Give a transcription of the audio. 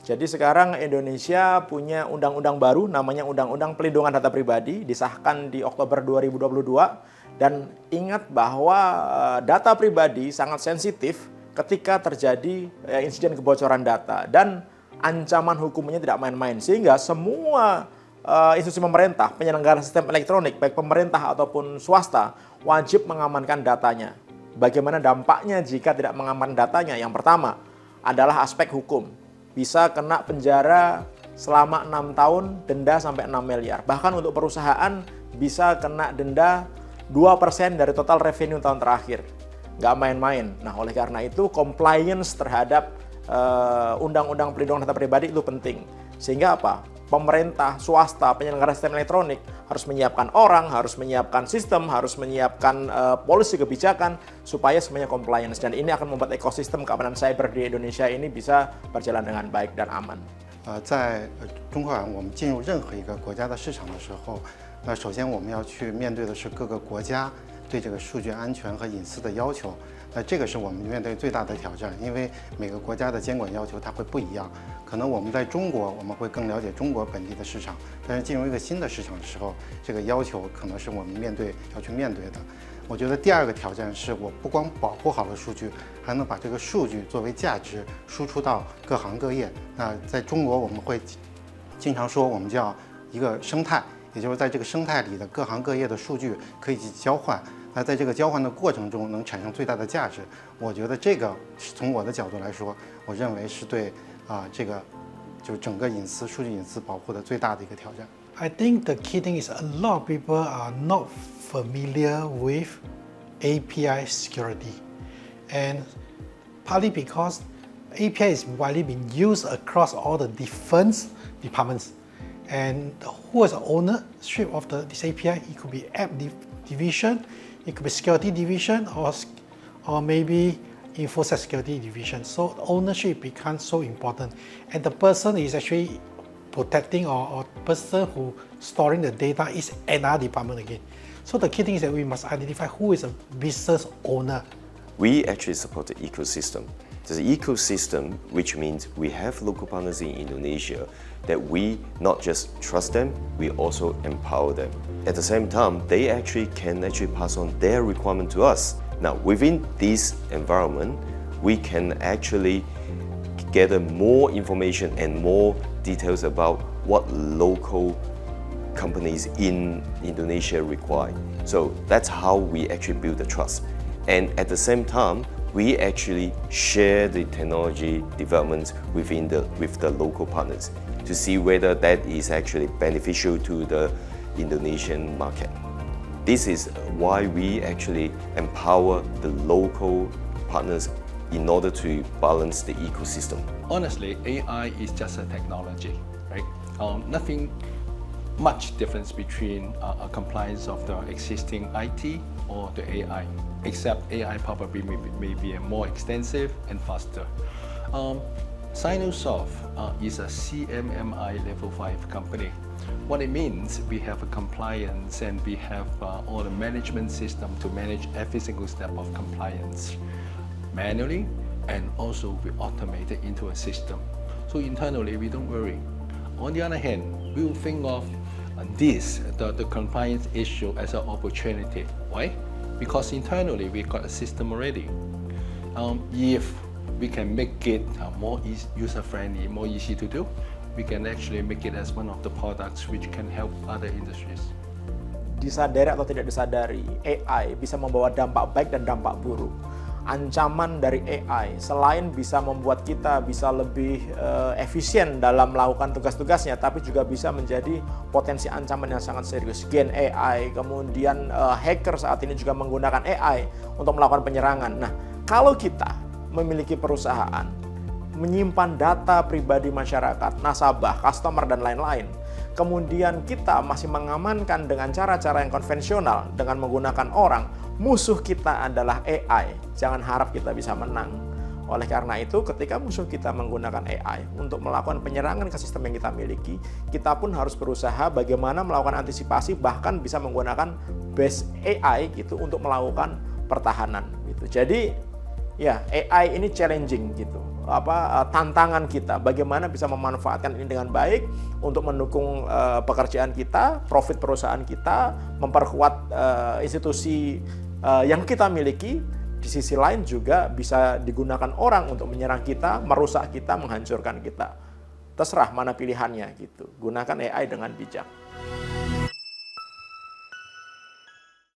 Jadi sekarang Indonesia punya undang-undang baru namanya Undang-Undang Pelindungan Data Pribadi, disahkan di Oktober 2022. Dan ingat bahwa data pribadi sangat sensitif ketika terjadi insiden kebocoran data. Dan ancaman hukumnya tidak main-main. Sehingga semua institusi pemerintah, penyelenggara sistem elektronik, baik pemerintah ataupun swasta, wajib mengamankan datanya. Bagaimana dampaknya jika tidak mengamankan datanya? Yang pertama adalah aspek hukum. Bisa kena penjara selama 6 tahun, denda sampai 6 miliar. Bahkan untuk perusahaan bisa kena denda 2% dari total revenue tahun terakhir. Nggak main-main. Nah, oleh karena itu compliance terhadap Undang-Undang Pelindungan Data Pribadi itu penting. Sehingga apa? Pemerintah, swasta, penyelenggara sistem elektronik harus menyiapkan orang, harus menyiapkan sistem, harus menyiapkan polisi kebijakan supaya semuanya compliance. Dan ini akan membuat ekosistem keamanan cyber di Indonesia ini bisa berjalan dengan baik dan aman. 在中科院我们进入任何一个国家的市场的时候，那首先我们要去面对的是各个国家对这个数据安全和隐私的要求。那这个是我们面对最大的挑战，因为每个国家的监管要求它会不一样。可能我们在中国我们会更了解中国本地的市场，但是进入一个新的市场的时候，这个要求可能是我们要去面对的。我觉得第二个挑战是我不光保护好了数据，还能把这个数据作为价值输出到各行各业。那在中国我们会经常说我们叫一个生态，也就是在这个生态里的各行各业的数据可以去交换。那在这个交换的过程中能产生最大的价值，我觉得这个从我的角度来说，我认为是对这个就整个隐私、数据隐私保护的最大的一个挑战。 I think the key thing is a lot of people are not familiar with API security, and partly because API is widely being used across all the different departments. And who is the ownership of this API? It could be app division, it could be security division, or maybe InfoSec security division. So ownership becomes so important, and the person is actually protecting or person who storing the data is another department again. So the key thing is that we must identify who is a business owner. We actually support the ecosystem. The ecosystem, which means we have local partners in Indonesia that we not just trust them, we also empower them. At the same time, they can pass on their requirement to us. Now, within this environment, we can actually gather more information and more details about what local companies in Indonesia require. So that's how we actually build the trust. And at the same time, we actually share the technology developments with the local partners to see whether that is actually beneficial to the Indonesian market. This is why we actually empower the local partners in order to balance the ecosystem. Honestly, AI is just a technology, right? Nothing much difference between a compliance of the existing IT or the AI, except AI probably may be more extensive and faster. Sinosoft is a CMMI level 5 company. What it means, we have a compliance and we have all the management system to manage every single step of compliance manually, and also we automate it into a system. So internally, we don't worry. On the other hand, we will think of the compliance issue as an opportunity. Why? Because internally, we got a system already. If we can make it more user-friendly, more easy to do, we can actually make it as one of the products which can help other industries. Disadari atau tidak disadari, AI bisa membawa dampak baik dan dampak buruk. Ancaman dari AI selain bisa membuat kita bisa lebih efisien dalam melakukan tugas-tugasnya, tapi juga bisa menjadi potensi ancaman yang sangat serius. Gen AI, kemudian hacker saat ini juga menggunakan AI untuk melakukan penyerangan. Nah, kalau kita memiliki perusahaan menyimpan data pribadi masyarakat, nasabah, customer, dan lain-lain, kemudian kita masih mengamankan dengan cara-cara yang konvensional dengan menggunakan orang, musuh kita adalah AI. Jangan harap kita bisa menang. Oleh karena itu, ketika musuh kita menggunakan AI untuk melakukan penyerangan ke sistem yang kita miliki, kita pun harus berusaha bagaimana melakukan antisipasi, bahkan bisa menggunakan base AI gitu untuk melakukan pertahanan gitu. Jadi ya, AI ini challenging gitu. tantangan kita, bagaimana bisa memanfaatkan ini dengan baik untuk mendukung pekerjaan kita, profit perusahaan kita, memperkuat institusi yang kita miliki. Di sisi lain juga bisa digunakan orang untuk menyerang kita, merusak kita, menghancurkan kita. Terserah mana pilihannya gitu. Gunakan AI dengan bijak.